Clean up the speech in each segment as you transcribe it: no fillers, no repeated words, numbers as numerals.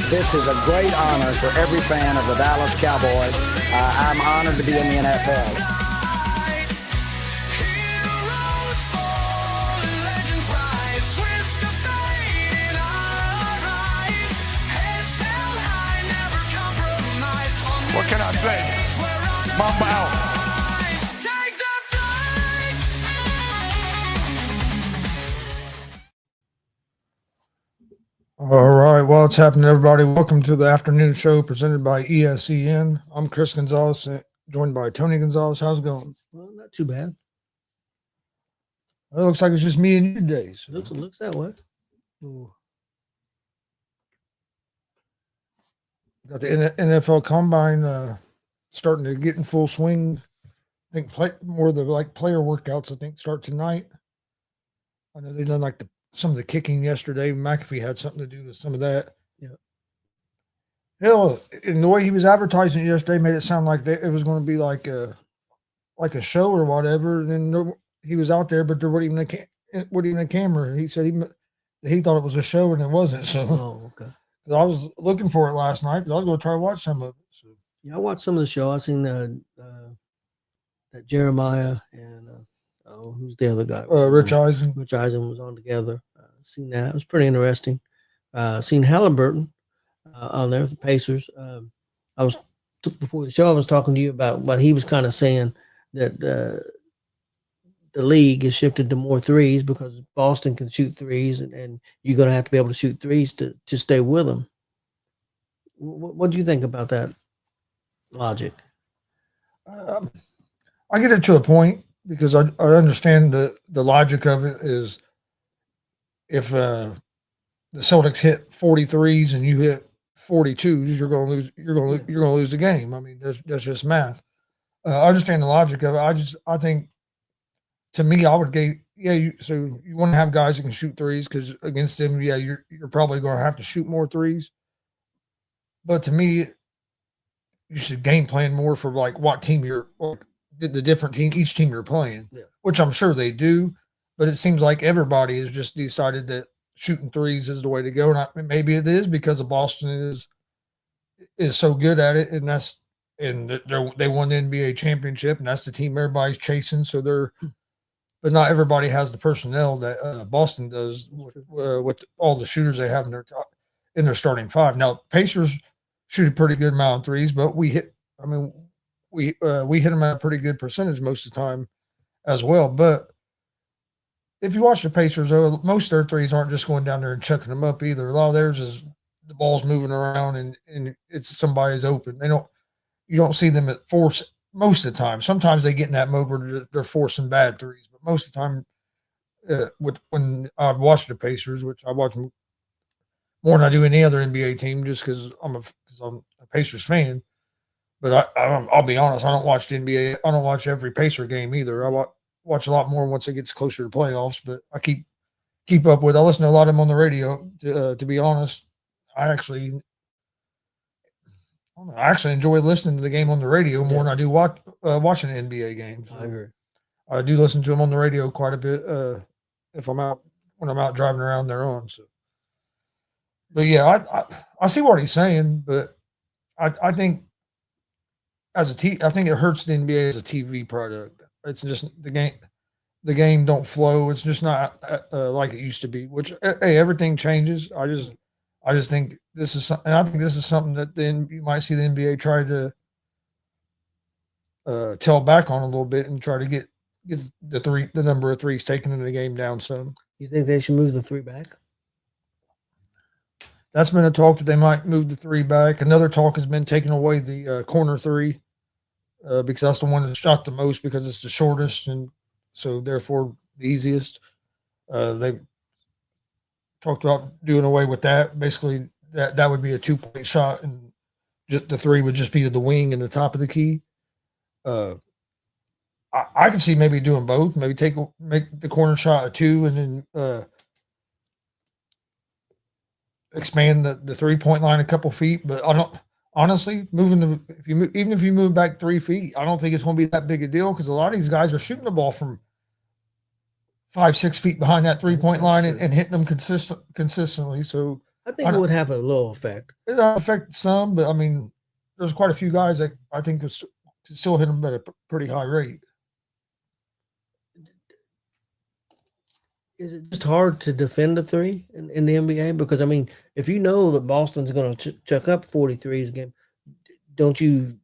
This is a great honor for every fan of the Dallas Cowboys. I'm honored to be in the NFL. What can I say? Mamba out. All right. Well, what's happening, everybody? Welcome to the afternoon show presented by ESEN. I'm Chris Gonzalez, joined by Tony Gonzalez. How's it going? Well, not too bad. It looks like it's just me and you today. So. Looks that way. Ooh. Got the NFL Combine starting to get in full swing. I think more of the player workouts, I think, start tonight. I know they've done some of the kicking yesterday. McAfee had something to do with some of that. Yeah. Hell, and the way he was advertising it yesterday made it sound like it was going to be like a show or whatever. And then he was out there, but there wasn't even a camera. He said he thought it was a show and it wasn't. So. Oh, okay. I was looking for it last night because I was going to try to watch some of it. So. Yeah, I watched some of the show. I seen that Jeremiah and who's the other guy? Rich Eisen. Rich Eisen was on together. Seen that. It was pretty interesting. Seen Halliburton on there with the Pacers. Before the show, I was talking to you about what he was kind of saying that the league has shifted to more threes because Boston can shoot threes, and you're going to have to be able to shoot threes to stay with them. What do you think about that logic? I get it to a point because I understand the logic of it is if the Celtics hit 43s and you hit 42s, you're going to lose. You're going to lose the game. I mean, that's just math. I understand the logic of it. I think. To me, I would go, so you want to have guys that can shoot threes because against them, you're probably going to have to shoot more threes. But to me, you should game plan more for what team the different team, each team you're playing, which I'm sure they do. But it seems like everybody has just decided that shooting threes is the way to go. And maybe it is because of Boston is so good at it, and they won the NBA championship, and that's the team everybody's chasing. So they're. But not everybody has the personnel that Boston does with all the shooters they have in their starting five. Now, Pacers shoot a pretty good amount of threes, but we hit them at a pretty good percentage most of the time as well. But if you watch the Pacers, most of their threes aren't just going down there and chucking them up either. A lot of theirs is the ball's moving around and it's somebody's open. You don't see them at force most of the time. Sometimes they get in that mode where they're forcing bad threes. Most of the time, when I've watched the Pacers, which I watch more than I do any other NBA team, just because I'm a Pacers fan. But I'll be honest, I don't watch the NBA. I don't watch every Pacer game either. I watch a lot more once it gets closer to playoffs. But I keep up with. I listen to a lot of them on the radio. To be honest, I actually enjoy listening to the game on the radio more than I do watching the NBA games. I agree. I do listen to them on the radio quite a bit when I'm out driving around there on. So, but yeah, I see what he's saying, but I think I think it hurts the NBA as a TV product. It's just the game don't flow. It's just not like it used to be. Which everything changes. I just think this is something. I think this is something that then you might see the NBA try to tell back on a little bit and try to get the number of threes taken in the game down some. You think they should move the three back? That's been a talk that they might move the three back. Another talk has been taking away the corner three because that's the one that shot the most because it's the shortest and so therefore the easiest. They talked about doing away with that. Basically, that would be a 2-point shot and the three would just be the wing and the top of the key. I can see maybe doing both. Maybe make the corner shot a 2 and then expand the 3-point line a couple feet. But I don't honestly even if you move back 3 feet, I don't think it's going to be that big a deal because a lot of these guys are shooting the ball from 5-6 feet behind that 3-point line and hitting them consistently. So I think it would have a little effect. It'll affect some, but I mean, there's quite a few guys that I think could still hit them at a pretty high rate. Is it just hard to defend a three in the NBA? Because I mean, if you know that Boston's going to chuck up 43s a game, don't you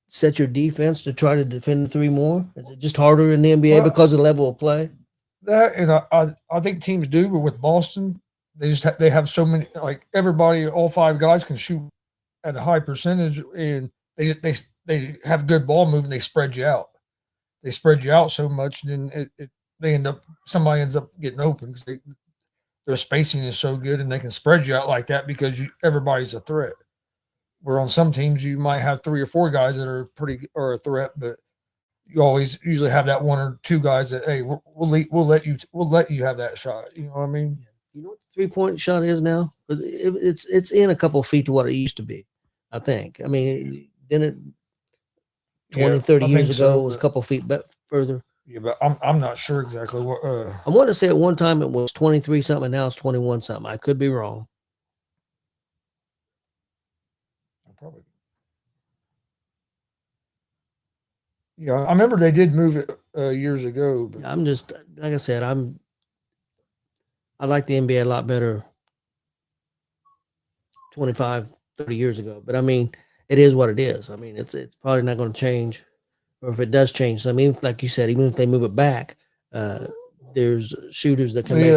set your defense to try to defend the three more? Is it just harder in the NBA because of the level of play? That and I think teams do, but with Boston, they have so many, like everybody, all five guys can shoot at a high percentage, and they have good ball movement. They spread you out. They spread you out so much, then somebody ends up getting open because their spacing is so good, and they can spread you out like that because everybody's a threat. Where on some teams you might have 3 or 4 guys that are a threat, but you always usually have that 1 or 2 guys that, hey, we'll let you have that shot. You know what I mean? You know what the 3-point shot is now? It's in a couple of feet to what it used to be, I think. I mean, didn't it 20, 30 years ago it was a couple of feet further? Yeah, but I'm not sure exactly what. I want to say at one time it was 23 something, and now it's 21 something. I could be wrong. Probably. Yeah, I remember they did move it years ago. But I'm just, like I said, I like the NBA a lot better 25, 30 years ago. But I mean, it is what it is. I mean, it's probably not going to change. Or if it does change, so I mean, like you said, even if they move it back, there's shooters that can make.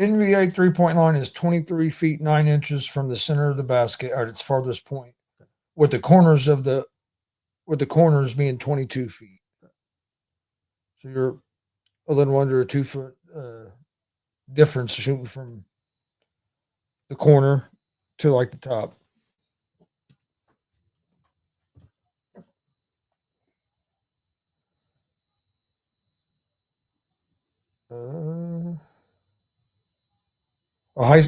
NBA 3-point line is 23 feet 9 inches from the center of the basket at its farthest point, with the corners being 22 feet. So you're a little under a 2 foot difference shooting from the corner to like the top. High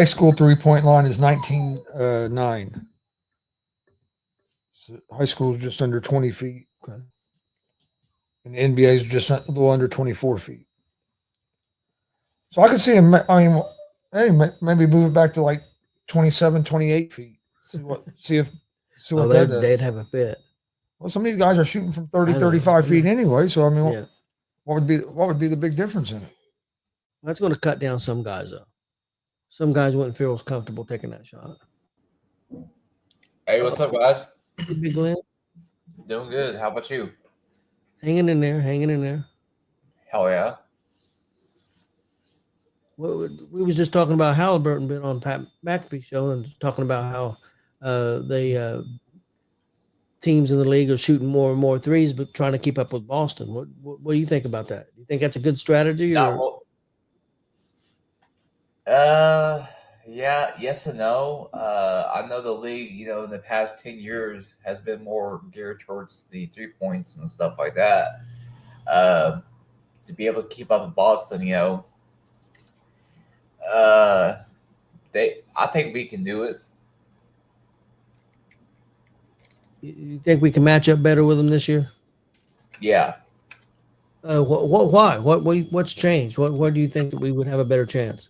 school 3-point line is 19.9. So high school is just under 20 feet. Okay. And the NBA is just a little under 24 feet. So I could see him, I mean, hey, maybe move it back to like 27, 28 feet. See what they'd have a fit. Well, some of these guys are shooting from 30, 35 feet anyway. So I mean, what would be the big difference in it? That's going to cut down some guys, though. Some guys wouldn't feel as comfortable taking that shot. Hey, what's up, guys? Big Glenn? Doing good. How about you? Hanging in there. Hell yeah. Well, we was just talking about Halliburton been on Pat McAfee show and talking about how the teams in the league are shooting more and more threes, but trying to keep up with Boston. What do you think about that? Do you think that's a good strategy? Yeah, yes and no. I know the league, in the past 10 years has been more geared towards the 3 points and stuff like that. To be able to keep up with Boston, I think we can do it. You think we can match up better with them this year? Yeah. Why? What's changed? What do you think that we would have a better chance?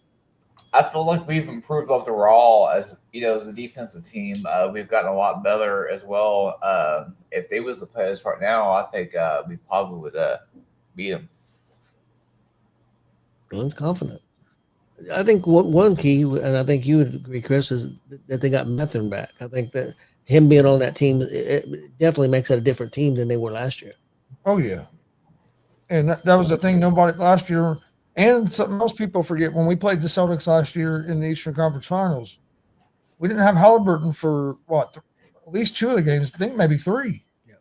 I feel like we've improved overall as a defensive team. We've gotten a lot better as well. If they was to play us right now, I think we probably would beat them. Glenn's confident. I think one key, and I think you would agree, Chris, is that they got Methuen back. I think that him being on that team, it definitely makes that a different team than they were last year. Oh, yeah. And that was the thing. Nobody last year, and most people forget, when we played the Celtics last year in the Eastern Conference Finals, we didn't have Halliburton for, at least 2 of the games. I think maybe 3. Yeah.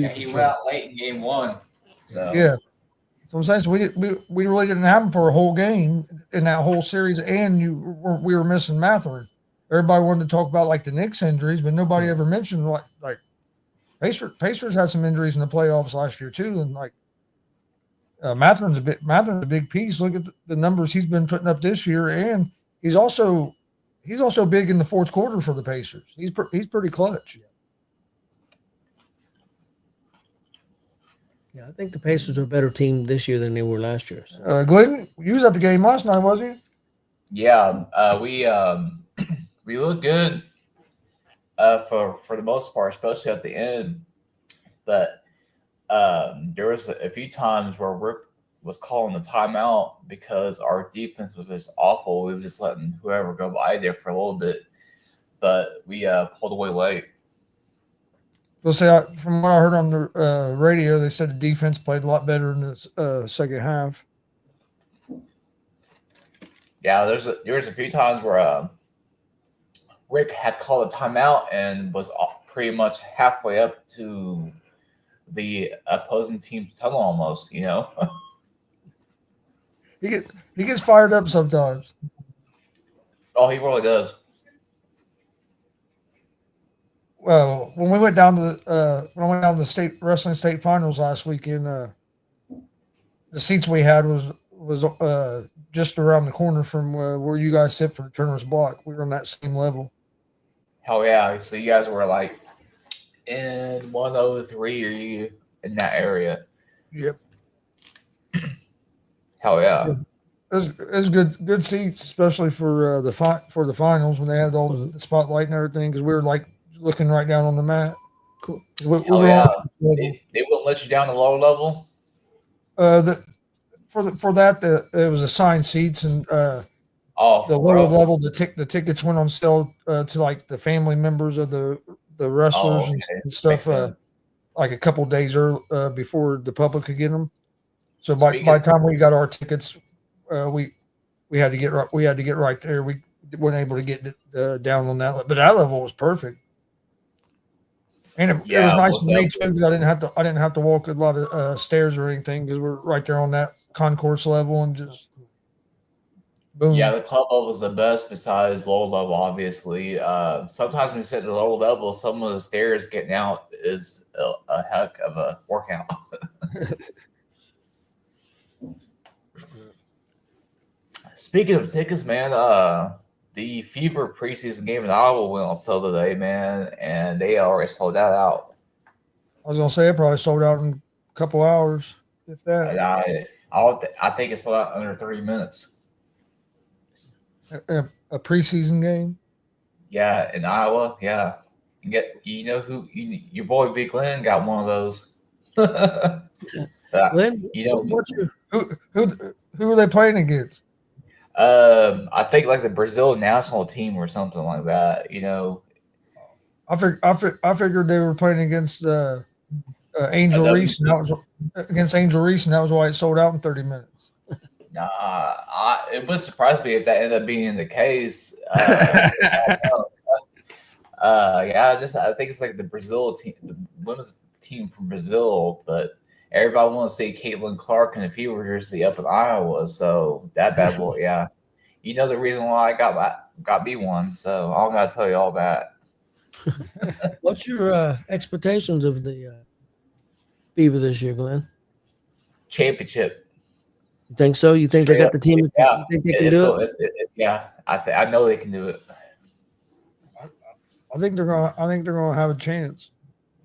He went out late in game 1. So. Yeah. So I'm saying, we really didn't have him for a whole game in that whole series, and we were missing Mathurin. Everybody wanted to talk about like the Knicks injuries, but nobody ever mentioned like Pacers had some injuries in the playoffs last year too, and like Mathurin's a big piece. Look at the numbers he's been putting up this year, and he's also big in the fourth quarter for the Pacers. He's pretty clutch. Yeah, I think the Pacers are a better team this year than they were last year. So. Glenn, you was at the game last night, was you? Yeah, we look good for the most part, especially at the end. But there was a few times where Rick was calling the timeout because our defense was just awful. We were just letting whoever go by there for a little bit, but we pulled away late. We'll say from what I heard on the radio, they said the defense played a lot better in the second half. Yeah, there's a few times where Rick had called a timeout and was pretty much halfway up to the opposing team's tunnel almost. He gets fired up sometimes. Oh, he really does. Well, when we went down to when I went down to the state wrestling state finals last weekend, the seats we had was just around the corner from where you guys sit for the Turner's Block. We were on that same level. Hell yeah! So you guys were like in 103, or you in that area? Yep. Hell yeah! It was good seats, especially for the finals when they had all the spotlight and everything, because we were like looking right down on the mat. Cool. Hell yeah! They wouldn't let you down the lower level. For that, it was assigned seats, and the lower level, the tickets went on sale to like the family members of the wrestlers and stuff, like a couple days before the public could get them. So by the time we got our tickets, we had to get right there. We weren't able to get down on that, but that level was perfect. And it was nice for me too, because I didn't have to walk a lot of stairs or anything, because we're right there on that concourse level and just boom. Yeah, the club level is the best besides lower level, obviously. Sometimes when you sit at the lower level, some of the stairs getting out is a heck of a workout. Speaking of tickets, man, the Fever preseason game in Iowa went on sale today, man, and they already sold that out. I was gonna say it probably sold out in a couple hours, if that. And I think it sold out under 30 minutes. A preseason game. Yeah, in Iowa. Yeah, your boy Big Glenn got one of those. Glenn, who are they playing against? I think like the Brazil national team or something like that. I figured they were playing against Angel Reese, and that was why it sold out in 30 minutes. Nah, it would surprise me if that ended up being the case. I think it's like the Brazil team, the women's team from Brazil, but everybody wants to see Caitlin Clark in a Fever jersey up in Iowa. So that bad boy, yeah. You know the reason why I got me one, so I don't gotta tell you all that. What's your expectations of the Fever this year, Glenn? Championship. You think so? You think they got the team? Yeah, you think they can do it? Yeah, I know they can do it. I think they're gonna have a chance.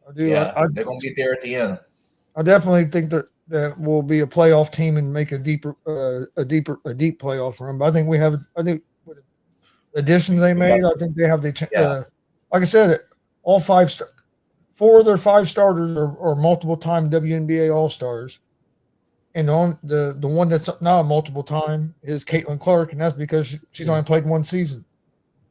I do. Yeah, they're gonna get there at the end. I definitely think that we'll be a playoff team and make a deep playoff run. But I think with additions they made, I think they have the like I said, all four of their 5 starters are multiple time WNBA All Stars, and the one that's not a multiple time is Caitlin Clark, and that's because she's only played one season.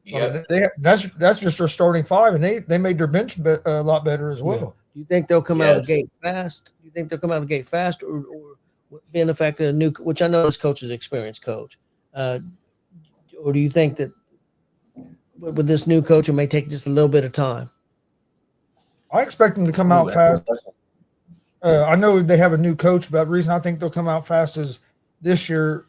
Yeah, that's just their starting 5, and they made their bench a lot better as well. Yeah. Do you think they'll come out of the gate fast? Do you think they'll come out of the gate fast, or being the fact that a new, which I know this coach is an experienced coach, or do you think that with this new coach it may take just a little bit of time? I expect them to come out fast. I know they have a new coach, but the reason I think they'll come out fast is this year,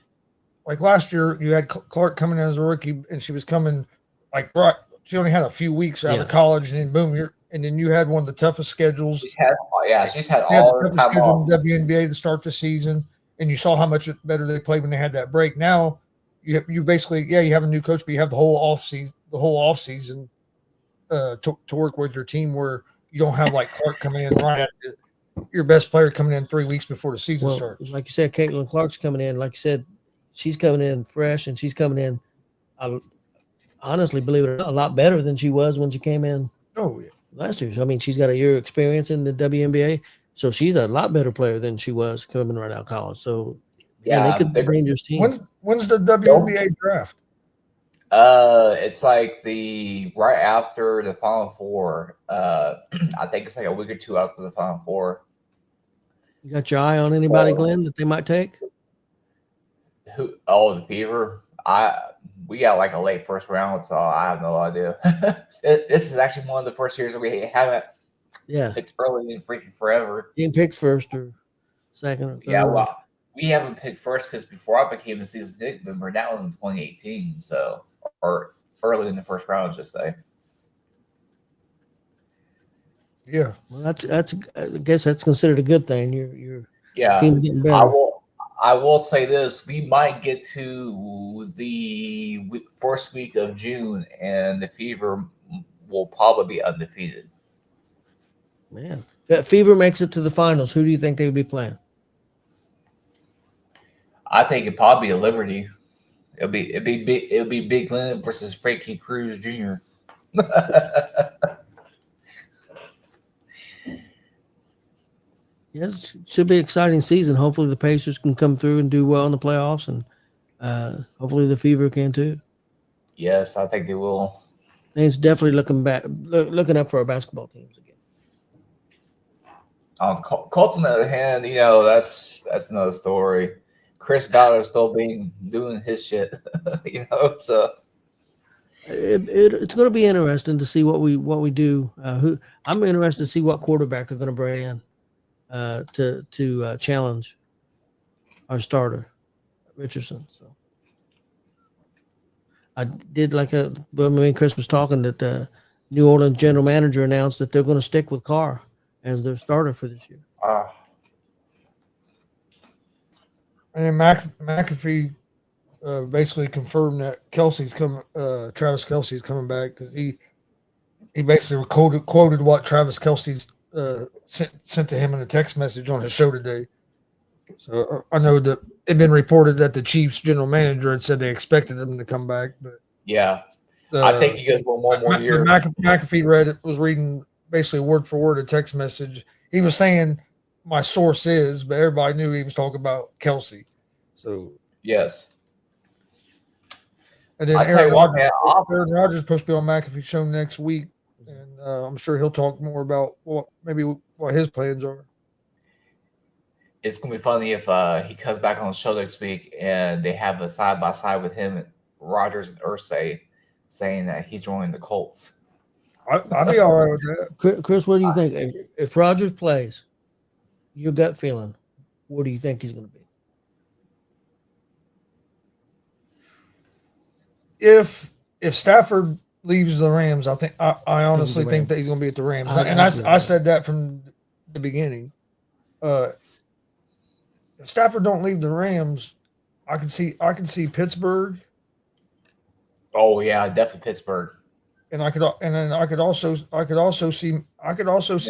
like last year, you had Clark coming in as a rookie, and she was coming right. She only had a few weeks out of college, and then boom, and then you had one of the toughest schedules. She's had all the toughest time schedule off. in the WNBA to start the season, and you saw how much better they played when they had that break. Now you basically you have a new coach, but you have the whole off season to work with your team, where you don't have like Clark coming in right at your best player coming in 3 weeks before the season starts. Like you said, Caitlin Clark's coming in. Like you said, she's coming in fresh, and she's coming in I honestly believe it, a lot better than she was when she came in Oh yeah. last year. So, I mean, she's got a year experience in the WNBA, so she's a lot better player than she was coming right out of college. So, yeah, they could be a dangerous team. When's the WNBA draft? It's like the right after the Final Four. I think it's like a week or two after the Final Four. You got your eye on anybody, Glenn, that they might take? Who? Oh, the Fever. We got like a late first round, so I have no idea. This is actually one of the first years that we haven't picked early in freaking forever. You can pick first or second or third. Yeah, well, we haven't picked first since before I became a season ticket member. That was in 2018, so or early in the first round, just say. Yeah. Well, that's I guess that's considered a good thing. Your Yeah, team's getting better. I will say this: we might get to the first week of June, and the Fever will probably be undefeated. Man, if Fever makes it to the finals, who do you think they would be playing? I think it'd probably be a Liberty. It'll be Big Glenn versus Frankie Cruz Jr. Yes, it should be an exciting season. Hopefully, the Pacers can come through and do well in the playoffs, and hopefully, the Fever can too. Yes, I think they will. And it's definitely looking up for our basketball teams again. Colts, on the other hand, that's another story. Chris Ballard still doing his shit, So it's going to be interesting to see what we do. I'm interested to see what quarterback they're going to bring in to challenge our starter, Richardson. So I did when me and Chris was talking that the New Orleans general manager announced that they're going to stick with Carr as their starter for this year. And McAfee basically confirmed that Travis Kelce's coming back because he basically quoted what Travis Kelce's sent to him in a text message on his show today. So I know that it'd been reported that the Chiefs general manager had said they expected him to come back, but yeah, I think he goes one more year. McAfee was reading basically word for word a text message. He was saying my source is, but everybody knew he was talking about Kelce. So yes. And then Aaron Rodgers is supposed to be on McAfee's show next week, and I'm sure he'll talk more about what his plans are. It's gonna be funny if he comes back on the show next week and they have a side by side with him, Rodgers and Irsay, saying that he's joining the Colts. I'd be all right with that. Chris, what do you think? If Rodgers plays, your gut feeling, what do you think he's going to be? If Stafford leaves the Rams, I honestly think that he's going to be at the Rams, and I said that from the beginning. If Stafford don't leave the Rams, I can see Pittsburgh. Oh yeah, definitely Pittsburgh. And I could also see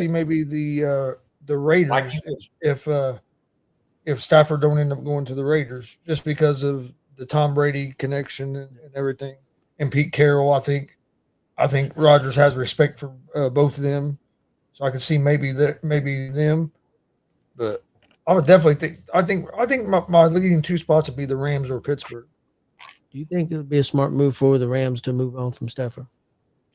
maybe the Raiders if Stafford don't end up going to the Raiders just because of the Tom Brady connection and everything, and Pete Carroll. I think Rodgers has respect for both of them, so I could see maybe them. But I would definitely think my leading two spots would be the Rams or Pittsburgh. Do you think it would be a smart move for the Rams to move on from Stafford?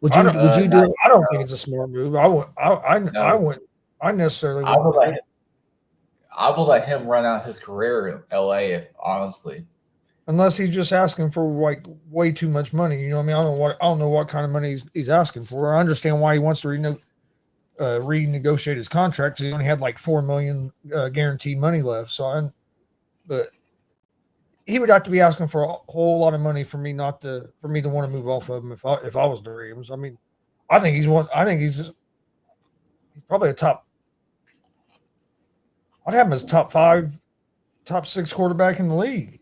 Would you do it? I don't think it's a smart move. I wouldn't. I necessarily. I would let him run out his career in LA, honestly. Unless he's just asking for way too much money. You know what I mean? I don't know what kind of money he's asking for. I understand why he wants to renegotiate his contract because he only had $4 million guaranteed money left. But he would have to be asking for a whole lot of money for me to want to move off of him if I was the Rams. I mean, I think he's probably a top. I'd have him as top 5, top 6 quarterback in the league.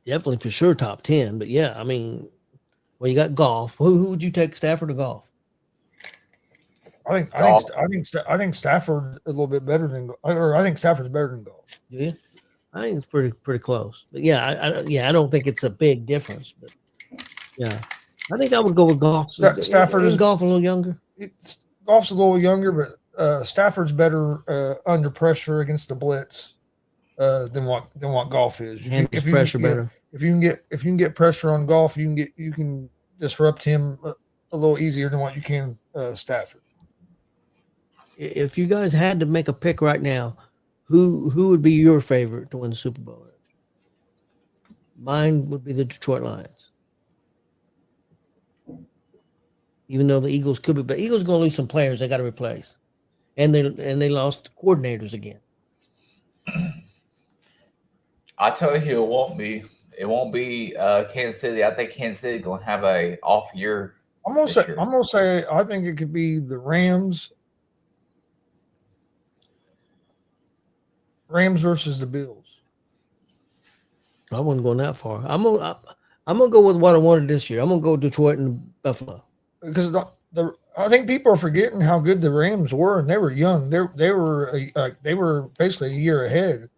Definitely for sure top 10. But yeah, I mean, well, you got Goff. Who would you take, Stafford or Goff? I think Stafford a little bit better than, or I think Stafford's better than Goff. Yeah, I think it's pretty close. But yeah, I don't think it's a big difference. But Yeah, I think I would go with Goff. Stafford is is Goff a little younger. Goff's a little younger, but Stafford's better under pressure against the blitz than what Goff is. Handles pressure better. If you can get pressure on Goff, you can disrupt him a little easier than what you can Stafford. If you guys had to make a pick right now, who would be your favorite to win the Super Bowl? Mine would be the Detroit Lions. Even though the Eagles could be, but Eagles going to lose some players they got to replace, and they lost coordinators again. I tell you, it won't be. It won't be Kansas City. I think Kansas City going to have a off year. I'm gonna say I think it could be the Rams. Rams versus the Bills. I wasn't going that far. I'm gonna go with what I wanted this year. I'm gonna go Detroit and Buffalo. Because I think people are forgetting how good the Rams were, and they were young. They were basically a year ahead.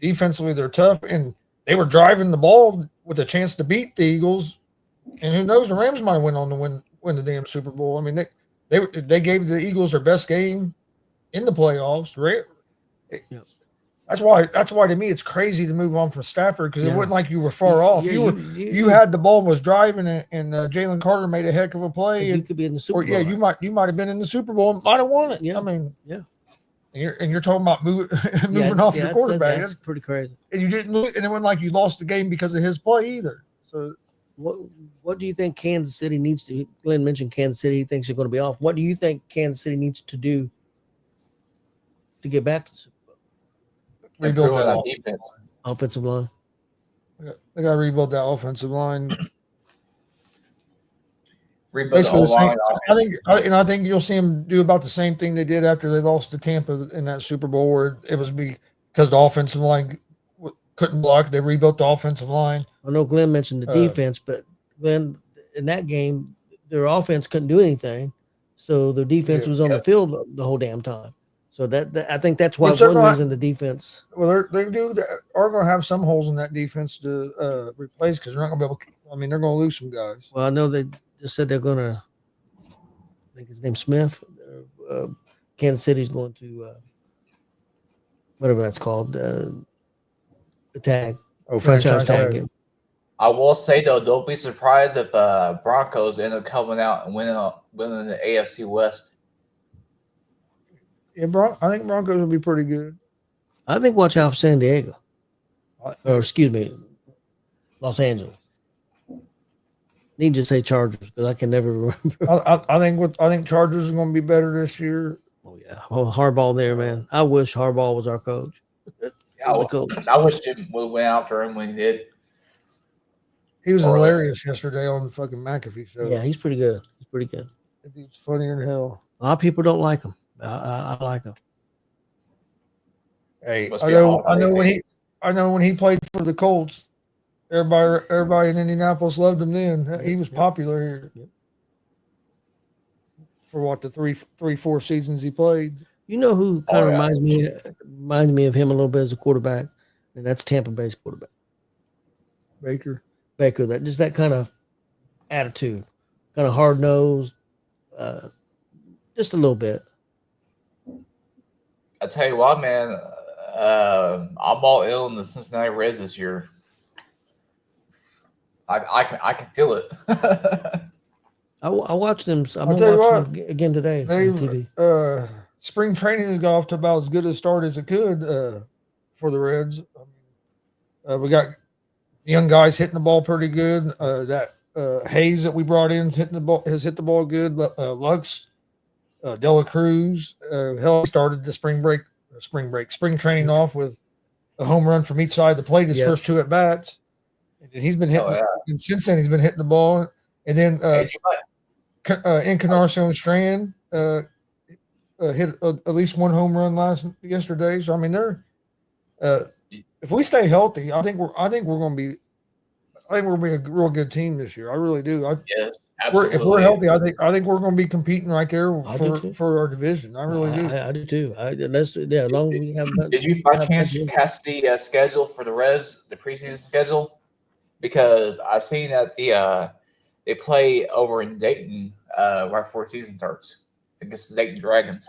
Defensively, they're tough, and they were driving the ball with a chance to beat the Eagles. And who knows, the Rams might win the damn Super Bowl. I mean, they gave the Eagles their best game in the playoffs. Yep. That's why to me it's crazy to move on from Stafford, because it wasn't like you were far off. Yeah, you had the ball and was driving it, and Jalen Carter made a heck of a play. You could be in the Super Bowl. Yeah, you might have been in the Super Bowl and might have won it. Yeah. I mean, yeah. And you're talking about moving off the quarterback. That's pretty crazy. And you didn't, and it wasn't like you lost the game because of his play either. So what do you think Kansas City needs to? Glenn mentioned Kansas City. He thinks they're going to be off. What do you think Kansas City needs to do to get back to the Super Bowl? Rebuild that defense. Offensive line. They got to rebuild that offensive line. Rebuild Basically, the the same. line. I think you'll see them do about the same thing they did after they lost to Tampa in that Super Bowl, where it was because the offensive line couldn't block. They rebuilt the offensive line. I know Glenn mentioned the defense, but Glenn, in that game, their offense couldn't do anything, so their defense was on the field the whole damn time. So that I think that's why one reason the defense. Well, they are going to have some holes in that defense to replace, because they're not going to be able. I mean, they're going to lose some guys. Well, I know they just said they're going to. I think his name's Smith. Kansas City's going to whatever that's called. The tag. Oh, franchise tag. I will say though, don't be surprised if Broncos end up coming out and winning the AFC West. Yeah, I think Broncos will be pretty good. I think watch out for San Diego. Or excuse me, Los Angeles. Need to say Chargers because I can never remember. I think Chargers are going to be better this year. Oh yeah, Harbaugh there, man. I wish Harbaugh was our coach. I wish Jim would have went after him when he did. He was hilarious yesterday on the fucking McAfee show. Yeah, he's pretty good. He's pretty good. He's funnier than hell. A lot of people don't like him. I like him. Hey, I know when he played for the Colts, everybody in Indianapolis loved him then. He was popular here. Yep. For what, the three, 4 seasons he played. You know who kind of reminds me of him a little bit as a quarterback, and that's Tampa Bay's quarterback. Baker. That kind of attitude, kind of hard nosed, just a little bit. I tell you what, man, I'm all in the Cincinnati Reds this year. I can feel it. I watched them. I'm gonna watch them again today on TV. Spring training has got off to about as good a start as it could for the Reds. We got young guys hitting the ball pretty good. That Hayes that we brought in has hit the ball good. Lux, Dela Cruz, started the spring training off with a home run from each side of the plate. His first 2 at bats, and he's been hitting. And since then, he's been hitting the ball. And then Encarnacion Strand hit at least 1 home run yesterday. So I mean, they're if we stay healthy, I think we're going to be a real good team this year. I really do. Yes, absolutely. If we're healthy, I think we're going to be competing right there for our division. I really do. I do too. As long as we have. Did you by chance catch the schedule for the Reds, the preseason schedule? because I seen that they play over in Dayton right before season starts against the Dayton Dragons.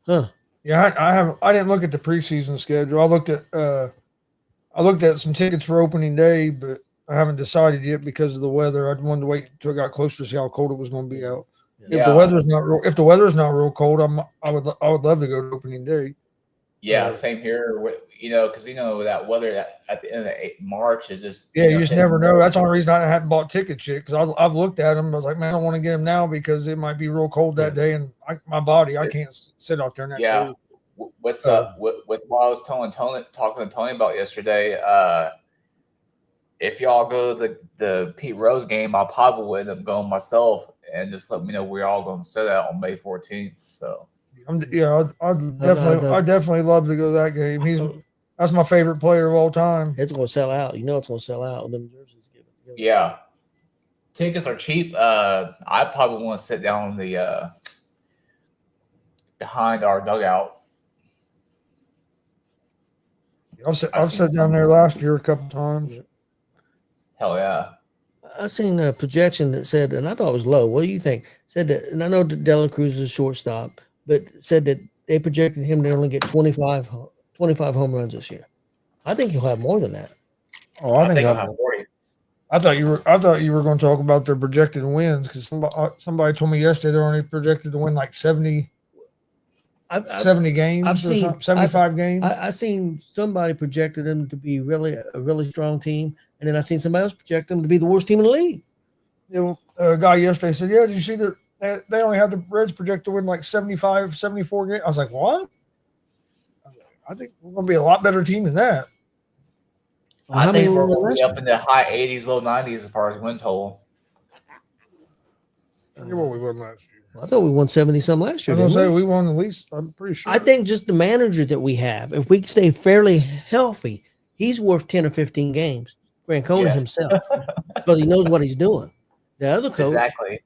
Huh. Yeah, I didn't look at the preseason schedule. I looked at some tickets for opening day, but I haven't decided yet because of the weather. I wanted to wait until it got closer to see how cold it was going to be out. If the weather's not real cold, I would love to go to opening day. Yeah, same here. Because that weather at the end of March is just you just never know. That's the only reason I haven't bought tickets yet, because I've looked at them. I was like, man, I don't want to get them now because it might be real cold that day, and I can't sit out there in that cold. What I was talking to Tony about yesterday. If y'all go to the Pete Rose game, I probably will end up going myself, and just let me know we're all going to set out on May 14th. So I'd definitely love to go to that game. That's my favorite player of all time. It's going to sell out. It's going to sell out. Them jerseys given. Yeah, tickets are cheap. I probably want to sit down the behind our dugout. I've sat down there last year a couple times. Hell yeah. I seen a projection that said, and I thought it was low. What do you think? Said that, and I know that Dela Cruz is a shortstop, but said that they projected him to only get 25 home runs this year. I think he'll have more than that. Oh, I think I'll have 40. I thought you were going to talk about their projected wins, because somebody told me yesterday they're only projected to win like 70 games. I've seen 75 games. I seen somebody projected them to be a really strong team, and then I seen somebody else project them to be the worst team in the league. A guy yesterday said, "Yeah, did you see that they only had the Reds projected to win like 75, 74 games?" I was like, "What?" I think we're going to be a lot better team than that. I think we're going to be up in the high 80s, low 90s as far as win total. I forget what we won last year. I thought we won 70-some last year. I was going to say we won at least. I'm pretty sure. I think just the manager that we have, if we stay fairly healthy, he's worth 10 or 15 games. Francona himself, because he knows what he's doing. The other coach, exactly.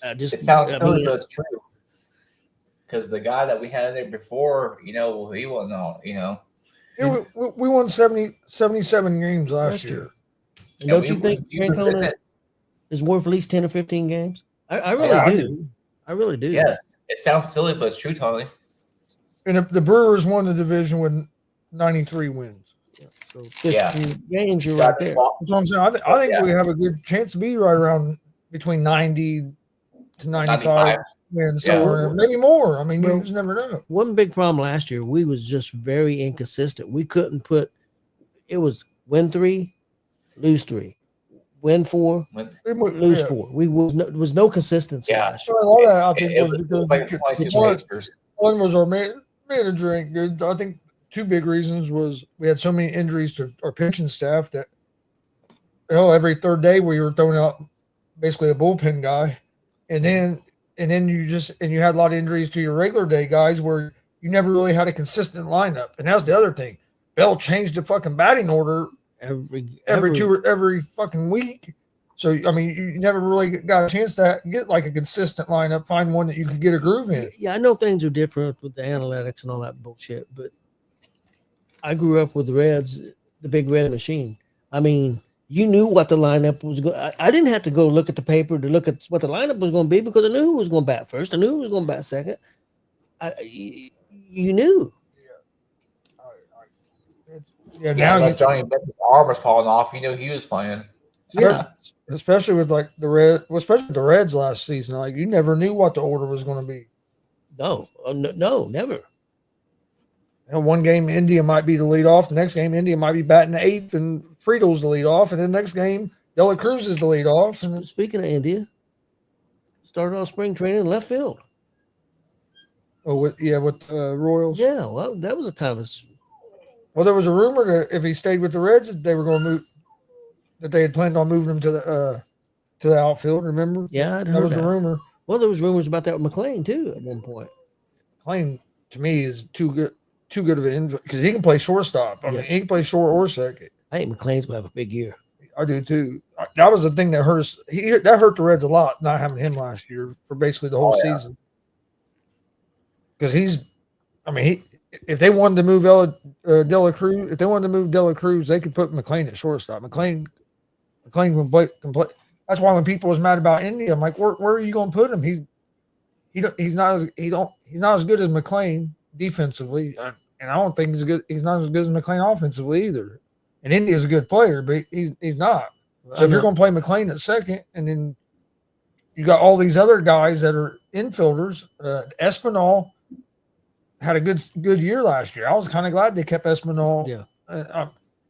It sounds silly, but it's true. Because the guy that we had there before, he wasn't all, Yeah, we won 77 games last year. And don't you think Francona is worth at least 10 or 15 games? I really do. I really do. Yes. It sounds silly, but it's true, Tony. And the Brewers won the division with 93 wins. So 15 games, you're right there. That's what I'm saying. I think we have a good chance to be right around between 90 to 95 wins. So maybe more. I mean, you just never know. One big problem last year, we was just very inconsistent. We couldn't it was win 3, lose 3. Win 4, lose 4. There was no consistency last year. A lot of that, I think, was because one was our manager ain't good. I think two big reasons was we had so many injuries to our pitching staff that every third day we were throwing out basically a bullpen guy, and then you had a lot of injuries to your regular day guys where you never really had a consistent lineup. And that was the other thing. Bell changed the fucking batting order every fucking week. So I mean, you never really got a chance to get like a consistent lineup, find one that you could get a groove in. Yeah, I know things are different with the analytics and all that bullshit, but I grew up with the Reds, the big red machine. I mean, you knew what the lineup was going. I didn't have to go look at the paper to look at what the lineup was going to be, because I knew who was going to bat first. I knew who was going to bat second. You knew. Now Johnny Ben's arm was falling off. You knew he was playing. Yeah, especially with like the Reds last season. Like you never knew what the order was going to be. No, never. And one game India might be the lead off. The next game India might be batting the 8th, and Friedel's the lead off. And then the next game Dela Cruz is the lead off. And speaking of India, started off spring training in left field. Oh, with Royals. Yeah, well, that was a kind of Well, there was a rumor that if he stayed with the Reds, they were going to move. That they had planned on moving him to the outfield. Remember? Yeah, that was the rumor. Well, there was rumors about that with McLean too at one point. McLean to me is too good of an because he can play shortstop. I mean, he can play short or second. I think McLean's gonna have a big year. I do too. That was the thing that hurt us. That hurt the Reds a lot, not having him last year for basically the whole season. Because if they wanted to move Dela Cruz, they could put McLean at shortstop. McLean McLean can play. That's why when people was mad about Indy, I'm like, where are you going to put him? He's not as good as McLean defensively, and I don't think he's good. He's not as good as McLean offensively either. And Indy is a good player, but he's not. So if you're going to play McLean at second, and then you got all these other guys that are infielders, Espinal had a good year last year. I was kind of glad they kept Espinal. Yeah.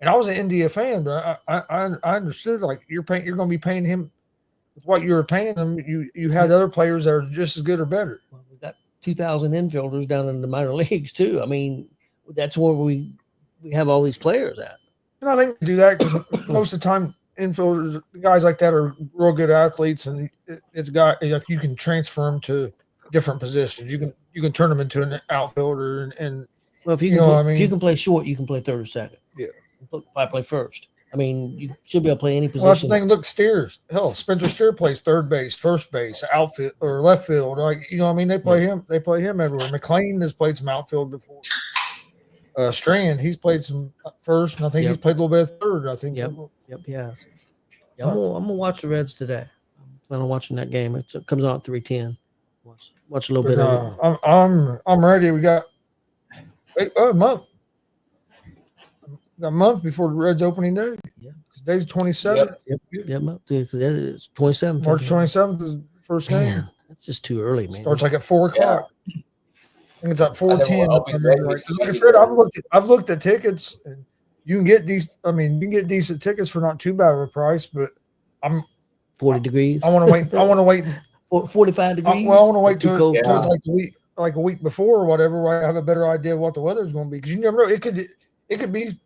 And I was an India fan, but I understood, like, you're going to be paying him with what you were paying him. You had other players that are just as good or better. Well, we got 2,000 infielders down in the minor leagues too. I mean, that's where we have all these players at. And I think we do that because most of the time, infielders, guys like that are real good athletes, and it's got, like, you can transfer them to different positions. You can turn them into an outfielder, and Well, if if you can play short, you can play third or second. Yeah. I play first. I mean, you should be able to play any position. well, that's the thing. Look, Steers. Hell, Spencer Steer plays third base, first base, outfield, or left field. Like, you know what I mean? They play him. They play him everywhere. McLean has played some outfield before. Strand, he's played some first, and I think he's played a little bit of third. I think. Yep, he has. Yeah, I'm gonna watch the Reds today. I'm planning on watching that game. It comes on at 3:10. Watch a little bit of it. I'm ready. We got a month. Got a month before the Reds opening day. Yeah. Today's 27th. Yep. It's 27th. March 27th is the first game. Man, that's just too early, man. Starts like at 4 o'clock. I think it's at 4:10. Like I said, I've looked at tickets, and you can get these. I mean, you can get decent tickets for not too bad of a price. But 40 degrees. I want to wait. 45 degrees. I want to wait Too till cold. it's like a week before or whatever, where I have a better idea of what the weather's going to be, because you never know. It could be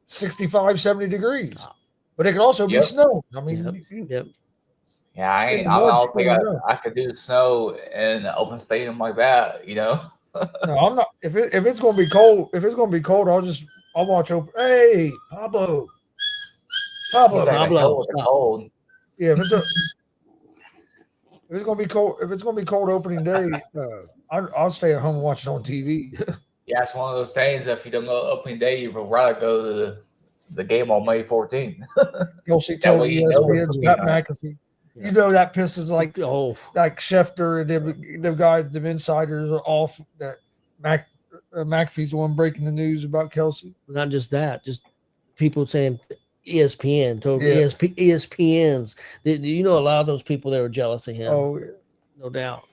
65, 70 degrees, but it could also be snow. I mean, Yeah, I don't think I could do snow in an open stadium like that. No, I'm not. If it's going to be cold, I'll watch open. Hey, Pablo. Cold. Yeah, if it's going to be cold opening day, I'll stay at home and watch it on TV. Yeah, it's one of those things. If you don't go opening day, you would rather go to the game on May 14th. Kelsey told ESPN's Pat McAfee. Yeah. You know that pisses like like Schefter and them guys, them insiders are off. That McAfee's the one breaking the news about Kelsey. Not just that, just people saying ESPN told Yeah. ESPNs. Do you know a lot of those people that were jealous of him? Oh, yeah. No doubt.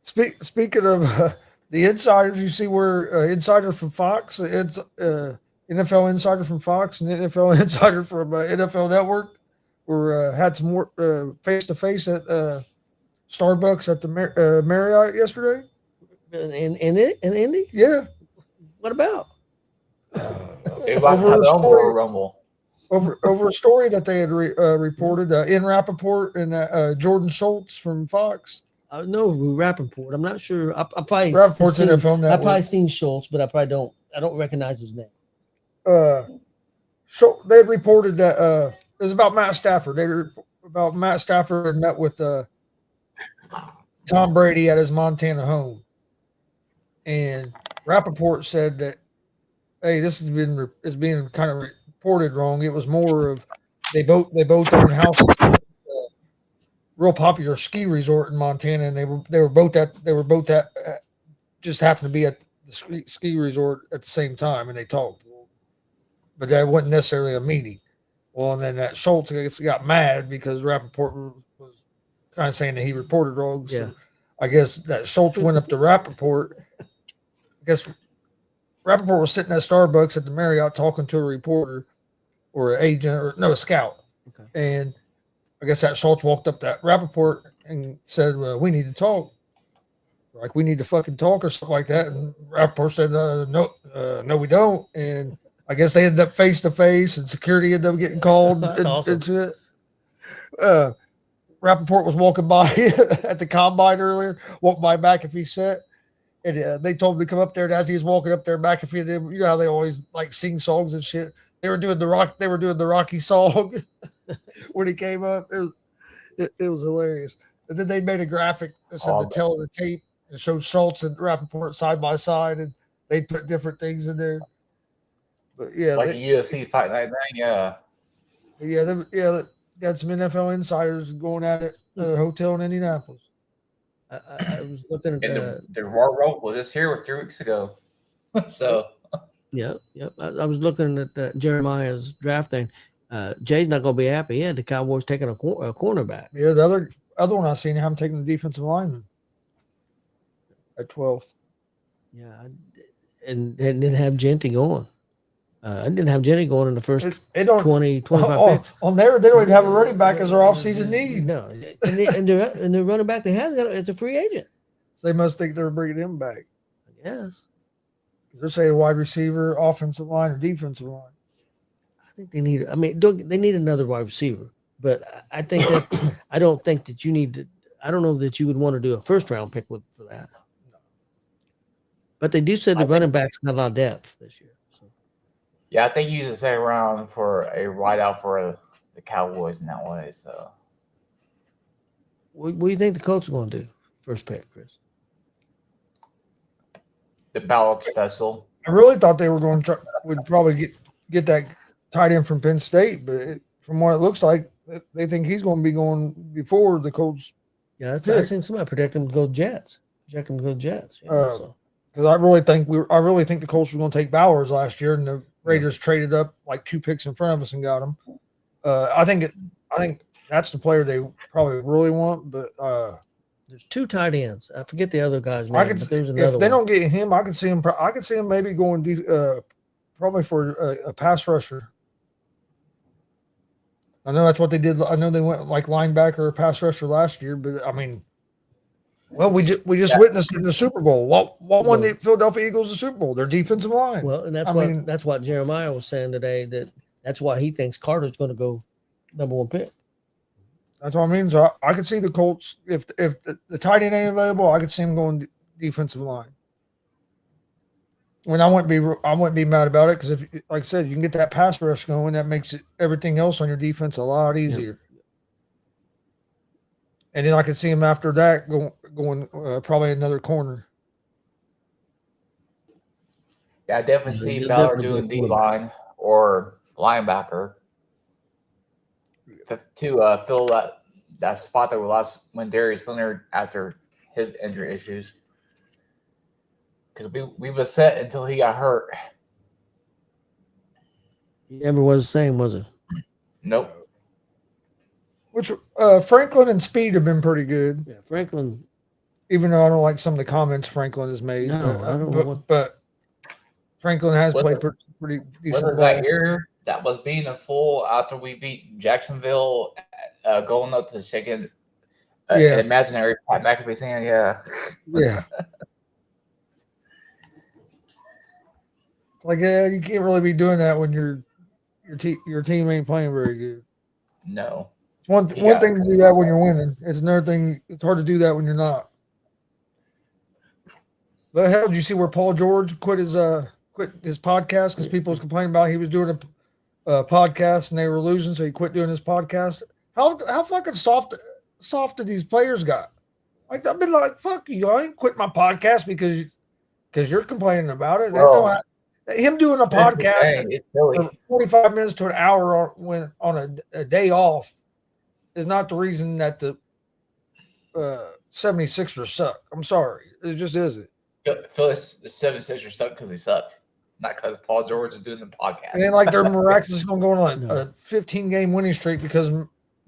Speaking of the insiders, you see where insider from Fox, it's NFL insider from Fox and NFL insider from NFL Network had some more face-to-face at Starbucks at the Marriott yesterday. In Indy? Yeah. What about? They about to have their own Royal Rumble. Over a story that they had reported in Rappaport and Jordan Schultz from Fox. No, Rappaport. I'm not sure. I probably Rappaport's NFL Network. I probably seen Schultz, but I probably don't. I don't recognize his name. So they had reported that it was about Matt Stafford. Matt Stafford had met with Tom Brady at his Montana home, and Rappaport said that, hey, this is being kind of reported wrong. It was more of they both own houses. Real popular ski resort in Montana, and they were both at just happened to be at the ski resort at the same time, and they talked, but that wasn't necessarily a meeting. Well, and then that Schultz got mad because Rappaport was kind of saying that he reported wrong. So I guess that Schultz went up to Rappaport. I guess Rappaport was sitting at Starbucks at the Marriott talking to a reporter or an agent a scout, and I guess that Schultz walked up to Rappaport and said, we need to talk. Like, we need to fucking talk or something like that. And Rappaport said, no, we don't. And I guess they ended up face to face, and security ended up getting called into it. Rappaport was walking by at the combine earlier, walked by McAfee set. And they told him to come up there. And as he was walking up there, McAfee, you know how they always like sing songs and shit. They were doing the Rocky song. When he came up, it was hilarious. And then they made a graphic that said the tail of the tape and showed Schultz and Rappaport side by side, and they put different things in there. But yeah, like a UFC Fight Night thing, yeah. Got some NFL insiders going at it at a hotel in Indianapolis. I was looking at And the Royal Rumble was just here 3 weeks ago. So Yep. I was looking at Jeremiah's draft thing. Jay's not going to be happy. He had the Cowboys taking a cornerback. Yeah, the other one I seen him taking the defensive lineman at 12th. Yeah, and they didn't have Genty going. I didn't have Genty going in the first They don't 20, 25 picks. on there. They don't even have a running back as their offseason need. No, and the running back they have it's a free agent. So they must think they're bringing him back. I guess. They're saying wide receiver, offensive line, or defensive line. I think they need. I mean, they need another wide receiver, but I think that I don't think that you need to. I don't know that you would want to do a first round pick for that. But they do say the running backs got a lot of depth this year. So. yeah, I think you use the second round for a wideout for the Cowboys in that way. So What do you think the Colts are going to do? First pick, Chris. the ballot special. I really thought they were going to would probably get that tight end from Penn State, but from what it looks like, they think he's going to be going before the Colts. Yeah, I seen somebody predict him to go Jets. Project him to go Jets. Yeah, so. Because I really think the Colts were going to take Bowers last year, and the Raiders traded up like 2 picks in front of us and got him. I think that's the player they probably really want, but There's 2 tight ends. I forget the other guy's name, but there's another if they one. don't get him, I could see him maybe going probably for a pass rusher. I know that's what they did. I know they went like linebacker or pass rusher last year, but I mean, well, we just witnessed it in the Super Bowl. What won the Philadelphia Eagles the Super Bowl? Their defensive line. Well, and that's what Jeremiah was saying today. That's why he thinks Carter's going to go number 1 pick. That's what I mean. So I could see the Colts if the tight end ain't available, I could see him going defensive line. When I wouldn't be mad about it because if, like I said, you can get that pass rush going, that makes everything else on your defense a lot easier. Yeah. And then I could see him after that going probably another corner. Yeah, I definitely see Ballard doing D line or linebacker to fill that spot that we lost when Darius Leonard after his injury issues. Because we was set until he got hurt. He never was the same, was it? Nope. Which Franklin and Speed have been pretty good. Yeah, Franklin. Even though I don't like some of the comments Franklin has made. No, I don't know. But Franklin has played pretty decent. Was that year that was being a full after we beat Jacksonville, going up to shaking an imaginary Pat McAfee saying, yeah. It's like, you can't really be doing that when your team ain't playing very good. No. It's one thing to do that when you're winning. It's another thing. It's hard to do that when you're not. But hell, did you see where Paul George quit his podcast because people was complaining about he was doing a podcast and they were losing, so he quit doing his podcast. How fucking soft did these players got? Like, I've been like, fuck you, I ain't quit my podcast because you're complaining about it. Him doing a podcast for 45 minutes to an hour on a day off is not the reason that the 76ers suck. I'm sorry. It just isn't. Phil, the 76ers suck because they suck, not because Paul George is doing the podcast. And like they're miraculously going to go on a 15-game winning streak because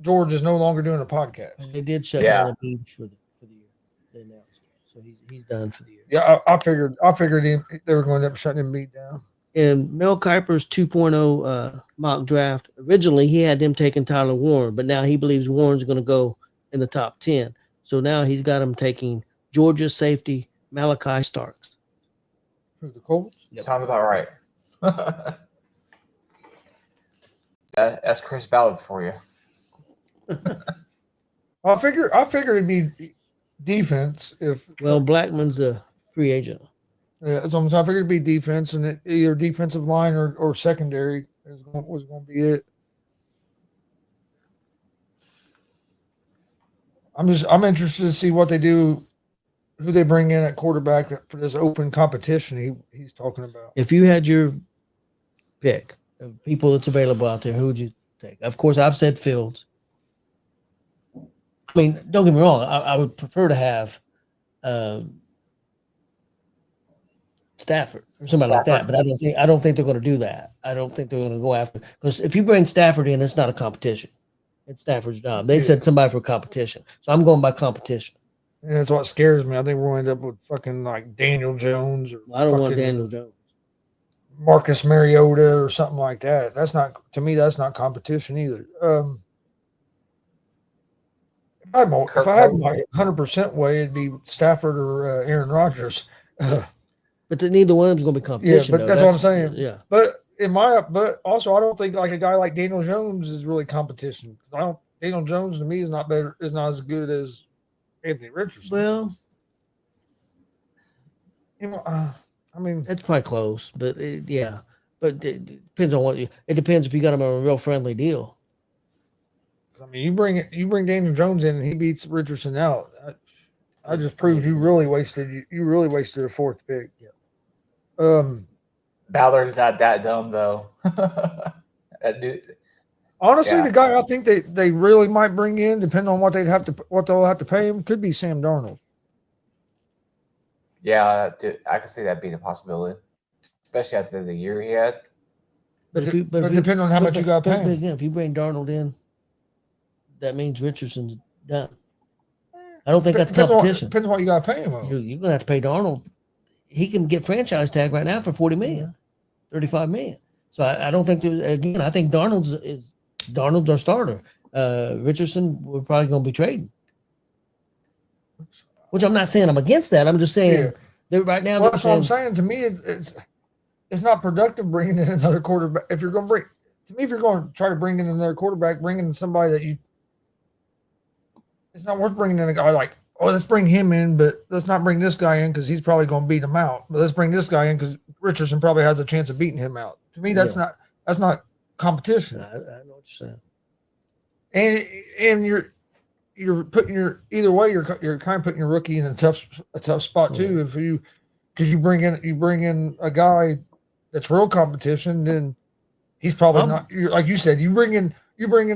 George is no longer doing a podcast. They did shut down the Embiid for the year. They announced, so he's done for the year. Yeah, I figured they were going to end up shutting Embiid down. In Mel Kiper's 2.0 mock draft, originally he had them taking Tyler Warren, but now he believes Warren's going to go in the top 10. So now he's got him taking Georgia safety Malachi Starks. Who, the Colts? Yep. Sounds about right. That's Chris Ballard for you. I figure it'd be defense Blackman's a free agent. Yeah, so I figured it'd be defense and either defensive line or secondary was going to be it. I'm interested to see what they do, who they bring in at quarterback for this open competition he's talking about. If you had your pick of people that's available out there, who would you take. Of course, I've said Fields. I mean, don't get me wrong. I would prefer to have Stafford or somebody like that, but I don't think they're going to do that. I don't think they're going to go after, because if you bring Stafford in, it's not a competition. It's Stafford's job. They said somebody for competition, so I'm going by competition. And that's what scares me. I think we'll end up with fucking like Daniel Jones or I don't want fucking Daniel Jones. Marcus Mariota or something like that. That's not, to me, that's not competition either. If I had my 100% way, it'd be Stafford or Aaron Rodgers. But neither one of them's going to be competition. Yeah, but that's what I'm saying. Yeah. But also I don't think like a guy like Daniel Jones is really competition. Daniel Jones to me is not as good as Anthony Richardson. Well, I mean, it's probably close, but yeah. But it depends on it depends if you got him on a real friendly deal. I mean, you bring Daniel Jones in and he beats Richardson out. I just proves you really wasted a fourth pick. Yeah. Ballard's not that dumb though. That dude. Honestly, Yeah. the guy I think they really might bring in, depending on what they'll have to pay him, could be Sam Darnold. Yeah, dude, I could see that being a possibility, especially after the year he had. But depending on how much you got to pay him. Again, if you bring Darnold in, that means Richardson's done. I don't think that's competition. Depends on what you got to pay him. You're gonna have to pay Darnold. He can get franchise tag right now for $40 million, $35 million. So I don't think I think Darnold's our starter. Richardson, we're probably going to be trading. Which I'm not saying I'm against that. I'm just saying that right now. Well, that's what I'm saying. To me, it's not productive bringing in another quarterback. If you're going to try to bring in another quarterback, bring in somebody that it's not worth bringing in a guy like, oh, let's bring him in, but let's not bring this guy in because he's probably going to beat him out. But let's bring this guy in because Richardson probably has a chance of beating him out. To me, that's not competition. I know what you're saying. And you're putting either way you're kind of putting your rookie in a tough spot too. If because you bring in a guy that's real competition, then he's probably not. Like you said, you bring in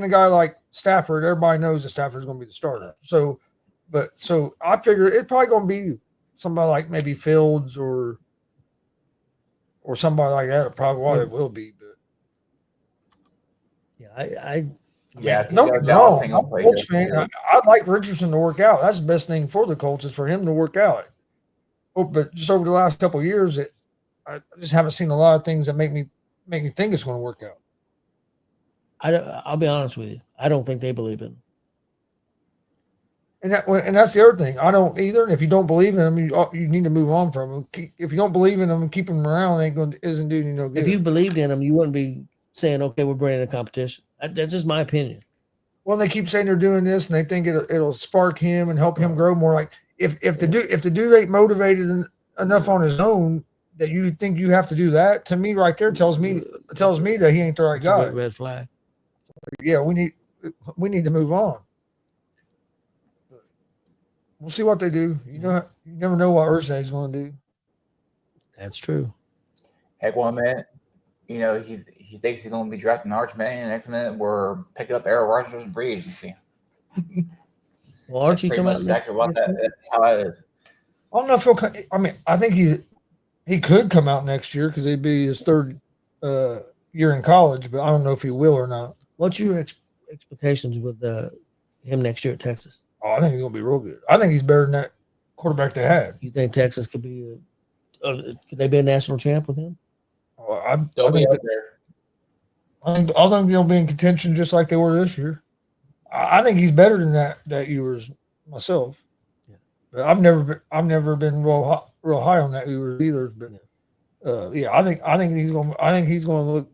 a guy like Stafford. Everybody knows that Stafford's going to be the starter. So I figure it's probably going to be somebody like maybe Fields or somebody like that. Probably what it will be. But no, I'm a Colts fan. I'd like Richardson to work out. That's the best thing for the Colts is for him to work out. Oh, but just over the last couple of years, I just haven't seen a lot of things that make me think it's going to work out. I'll be honest with you. I don't think they believe in him. And that's the other thing. I don't either. And if you don't believe in him, you need to move on from him. If you don't believe in him and keep him around, isn't doing you no good. If you believed in him, you wouldn't be saying, "Okay, we're bringing a competition." That's just my opinion. Well, they keep saying they're doing this, and they think it'll spark him and help him grow more. Like if the dude ain't motivated enough on his own that you think you have to do that, to me right there tells me that he ain't the right guy. A red flag. Yeah, we need to move on. We'll see what they do. You never know what Irsay's going to do. That's true. Heck, 1 minute, he thinks he's going to be drafting Arch Manning, and the next minute we're picking up Aaron Rodgers in free agency. Well, Archie come out exactly what how it is. I don't know if he'll. I mean, I think he could come out next year because it'd be his third year in college, but I don't know if he will or not. What's your expectations with him next year at Texas? Oh, I think he's gonna be real good. I think he's better than that quarterback they had. You think Texas could be could they be a national champ with him? Oh, I They'll be think up there. I think they'll be in contention just like they were this year. I think he's better than that Ewers myself. Yeah. But I've never been real high on that Ewers either. But I think he's going to look.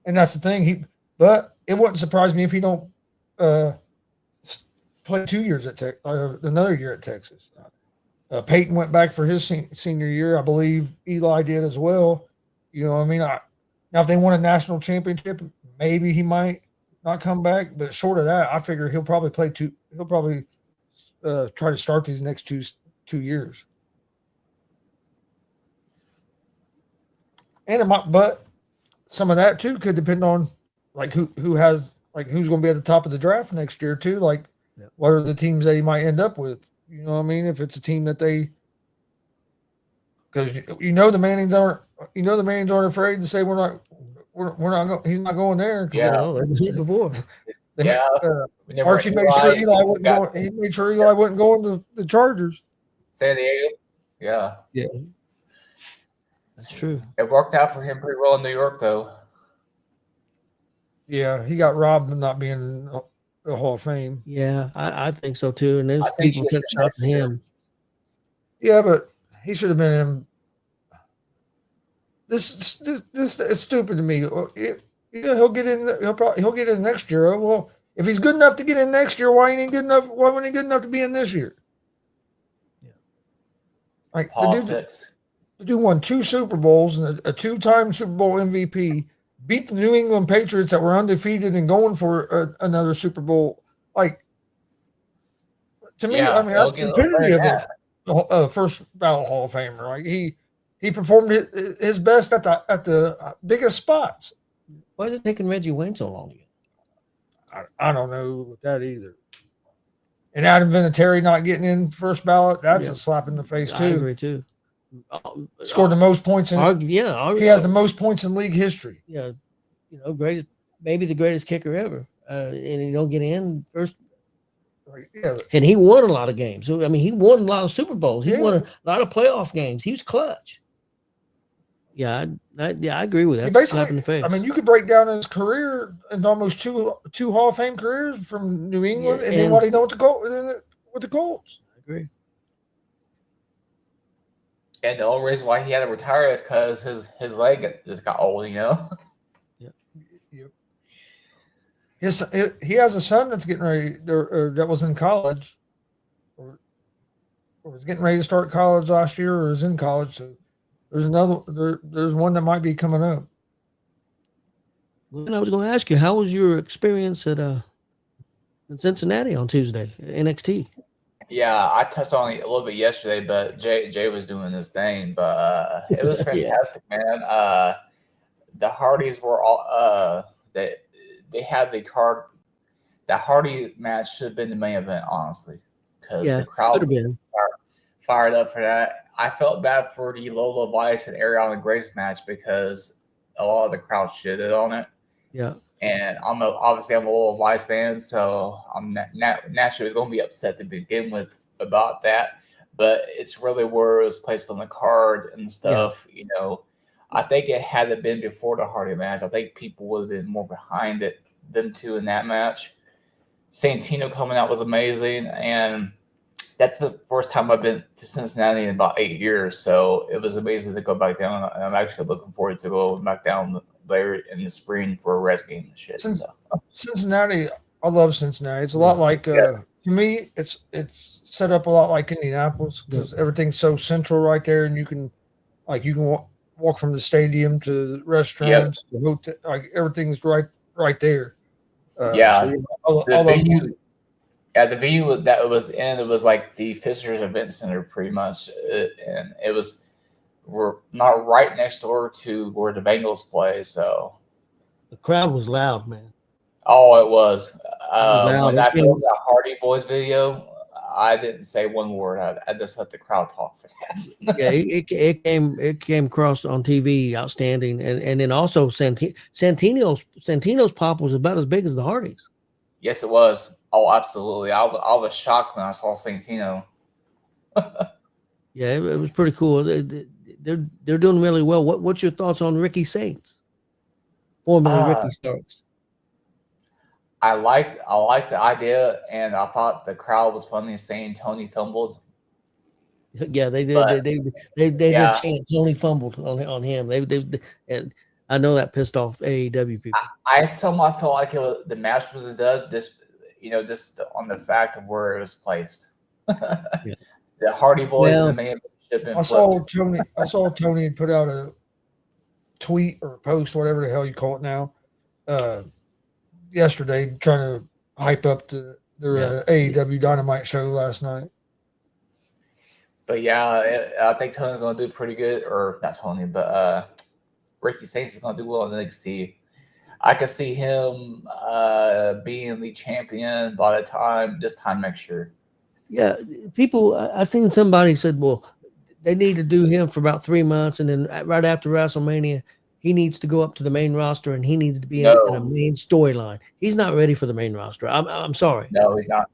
And that's the thing. But it wouldn't surprise me if he don't play 2 years at another year at Texas. Peyton went back for his senior year. I believe Eli did as well. You know what I mean? Now, if they won a national championship, maybe he might not come back. But short of that, I figure he'll probably play two. He'll probably try to start these next two years. And but some of that too could depend on, like who has like who's going to be at the top of the draft next year too. Like, Yeah. what are the teams that he might end up with? You know what I mean? If it's a team that because the Mannings aren't afraid to say we're not going. He's not going there. 'Cause Yeah. No, they did before. they- Yeah. uh, Whenever Archie made sure Eli wasn't got going. He made sure Eli wasn't going to the Chargers. San Diego. Yeah. Yeah, that's true. It worked out for him pretty well in New York, though. Yeah, he got robbed of not being in the Hall of Fame. Yeah, I think so too. And there's I think people he took gets shots at next year. him. Yeah, but he should have been in. This is stupid to me. He'll get in. He'll get in next year. Well, if he's good enough to get in next year, why ain't he good enough? Why wasn't he good enough to be in this year? Yeah. Like Politics. the dude won 2 Super Bowls and a 2-time Super Bowl MVP. Beat the New England Patriots that were undefeated and going for another Super Bowl. Like, to me, Yeah, I mean, he'll that's get the a little epitome better of than a first ballot Hall of Famer. Like he performed his best at the biggest spots. Why is it taking Reggie Wayne so long again? I don't know with that either. And Adam Vinatieri not getting in first ballot, that's Yeah. a slap in the face I too. agree too. Scored the most points in. He has the most points in league history. Yeah, greatest, maybe the greatest kicker ever. And you don't get in first. Yeah, And he won a lot of games. So I mean, he won a lot of Super Bowls. He Yeah. won a lot of playoff games. He was clutch. Yeah, I agree with that. He Slap in the face. I mean, you could break down his career into almost two Hall of Fame careers from New England, Yeah, and then and- what he done with the Colts. I agree. And the only reason why he had to retire is because his leg just got old, He has a son that's getting ready, that was in college, or was getting ready to start college last year, or is in college. So there's one that might be coming up. And I was going to ask you, how was your experience at in Cincinnati on Tuesday, NXT? Yeah, I touched on it a little bit yesterday, but Jay was doing his thing, but it was Yeah. fantastic, man. The Hardys were all they had the card. The Hardy match should have been the main event, honestly, because Yeah, the crowd could have been. fired up for that. I felt bad for the Lola Vice and Ariana Grace match because a lot of the crowd shitted on it. Yeah. And obviously I'm a Lola Vice fan, so I'm naturally going to be upset to begin with about that. But it's really where it was placed on the card and stuff. I think it had it been before the Hardy match, I think people would have been more behind them two in that match. Santino coming out was amazing, and that's the first time I've been to Cincinnati in about 8 years. So it was amazing to go back down. And I'm actually looking forward to go back down later in the spring for a Reds game and shit. Cincinnati, I love Cincinnati. It's a lot like to me. It's set up a lot like Indianapolis because everything's so central right there, and you can walk from the stadium to the restaurants, the hotel, like everything's right there. The venue. Yeah, the venue that it was in, it was like the Fishers Event Center, pretty much, and we're not right next door to where the Bengals play. So The crowd was loud, man. oh, it was. Loud. When I filmed that Hardy Boys video, I didn't say one word. I just let the crowd talk for that. Yeah, it came across on TV outstanding, and then also Santino's pop was about as big as the Hardys. Yes, it was. Oh, absolutely. I was shocked when I saw Santino. Yeah, it was pretty cool. They're doing really well. What's your thoughts on Ricky Saints? Formerly Ricky Starks. I liked the idea, and I thought the crowd was funny saying Tony fumbled. Yeah, they did. But- They Yeah. did chant Tony fumbled on him. And I know that pissed off AEW people. I somehow felt like the match was a dud, just on the fact of where it was placed. The Hardy Boys Well, and the main ship and I saw Tony had put out a tweet or a post, whatever the hell you call it now, yesterday, trying to hype up their AEW Dynamite show last night. But yeah, I think Tony's going to do pretty good, or not Tony, but Ricky Saints is going to do well in NXT. I could see him being the champion by the time this time next year. Yeah, people. I seen somebody said, well, they need to do him for about 3 months, and then right after WrestleMania, he needs to go up to the main roster and he needs to be in a main storyline. He's not ready for the main roster. I'm sorry. No, he's not.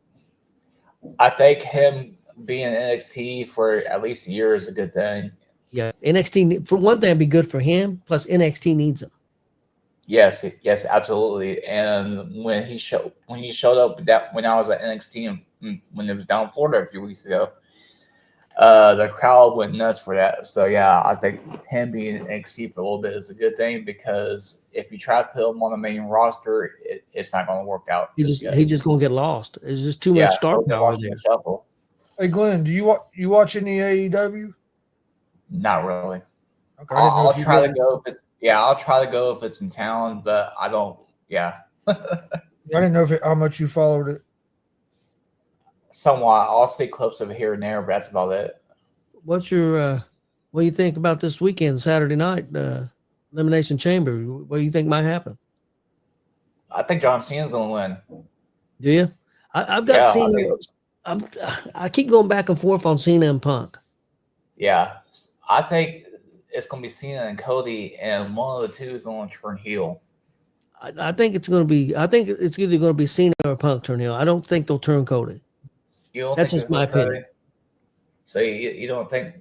I think him being in NXT for at least a year is a good thing. Yeah, NXT, for one thing, it'd be good for him. Plus, NXT needs him. Yes, absolutely. And when he showed up when I was at NXT and when it was down in Florida a few weeks ago, the crowd went nuts for that. So yeah, I think him being in NXT for a little bit is a good thing, because if you try to put him on the main roster, it's not going to work out. He's just going to get lost. It's just too much star power there. Shuffle. Hey Glenn, do you watch any AEW? Not really. Okay, I'll try to go if it's in town, but I don't. Yeah. I didn't know how much you followed it. Somewhat. I'll see clips of it here and there, but that's about it. What's your what do you think about this weekend, Saturday night, Elimination Chamber? What do you think might happen? I think John Cena's going to win. Do you? I've got Cena. I keep going back and forth on Cena and Punk. Yeah, I think it's going to be Cena and Cody, and one of the two is going to turn heel. I think it's going to be. I think it's either going to be Cena or Punk turn heel. I don't think they'll turn Cody. That's just my opinion. So you don't think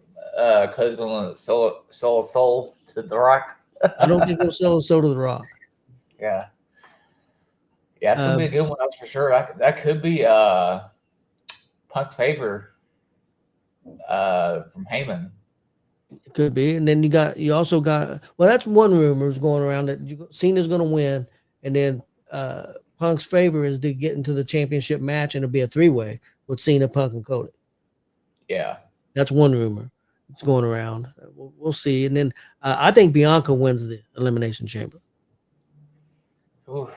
Cody's going to sell a soul to The Rock? I don't think he'll sell a soul to The Rock. Yeah. Yeah, it's going to be a good one, that's for sure. That could be Punk's favor from Heyman. It could be. And then you also got, well, that's one rumor is going around that Cena's going to win, and then Punk's favor is to get into the championship match, and it'll be a 3-way with Cena, Punk, and Cody. Yeah. That's one rumor. It's going around. We'll see. And then I think Bianca wins the Elimination Chamber. Ooh,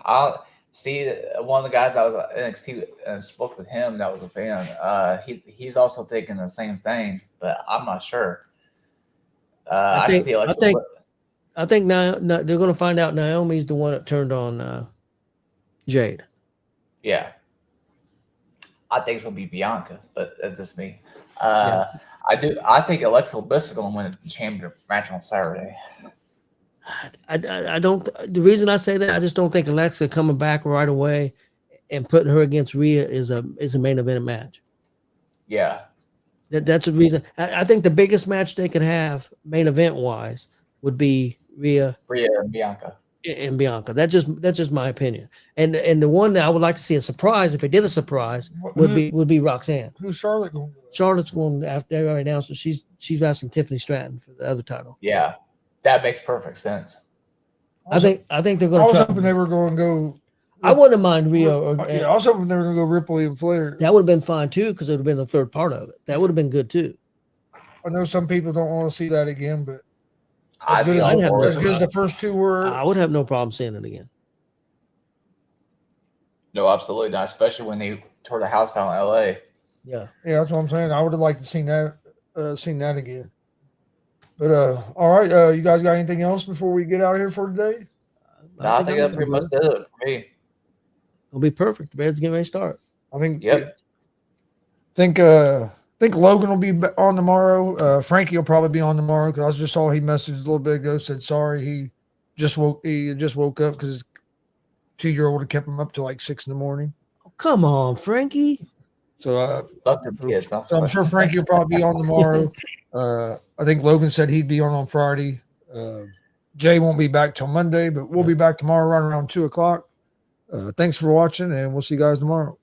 I'll see one of the guys I was at NXT and spoke with him that was a fan. He's also thinking the same thing, but I'm not sure. I think now they're going to find out Naomi's the one that turned on Jade. Yeah. I think it's going to be Bianca, but that's just me. I think Alexa Bliss is going to win the chamber match on Saturday. I don't. The reason I say that, I just don't think Alexa coming back right away and putting her against Rhea is a main event match. Yeah, that's the reason. I think the biggest match they could have main event wise would be Rhea and Bianca. And Bianca. That's just my opinion. And the one that I would like to see a surprise, if they did a surprise, would be Roxanne. Who's Charlotte going to go? Charlotte's going after they already announced that she's asking Tiffany Stratton for the other title. Yeah. That makes perfect sense. I think they're going to. I was hoping they were going to go. I wouldn't mind Rio. I was hoping they were going to go Ripley and Flair. That would have been fine too, because it would have been the third part of it. That would have been good too. I know some people don't want to see that again, but as good as the first two were, I would have no problem seeing it again. No, absolutely not. Especially when they tore the house down in LA. Yeah, that's what I'm saying. I would have liked to seen that again. But all right, you guys got anything else before we get out of here for today? I think that pretty much did it for me. It'll be perfect. The Red's getting ready to start. I think. Yep. Think Logan will be on tomorrow. Frankie will probably be on tomorrow, because I just saw he messaged a little bit ago, said sorry he just woke up because his 2-year-old had kept him up till like 6 a.m. Oh, come on, Frankie. So I'm sure Frankie will probably be on tomorrow. I think Logan said he'd be on Friday. Jay won't be back till Monday, but we'll be back tomorrow right around 2:00. Thanks for watching, and we'll see you guys tomorrow.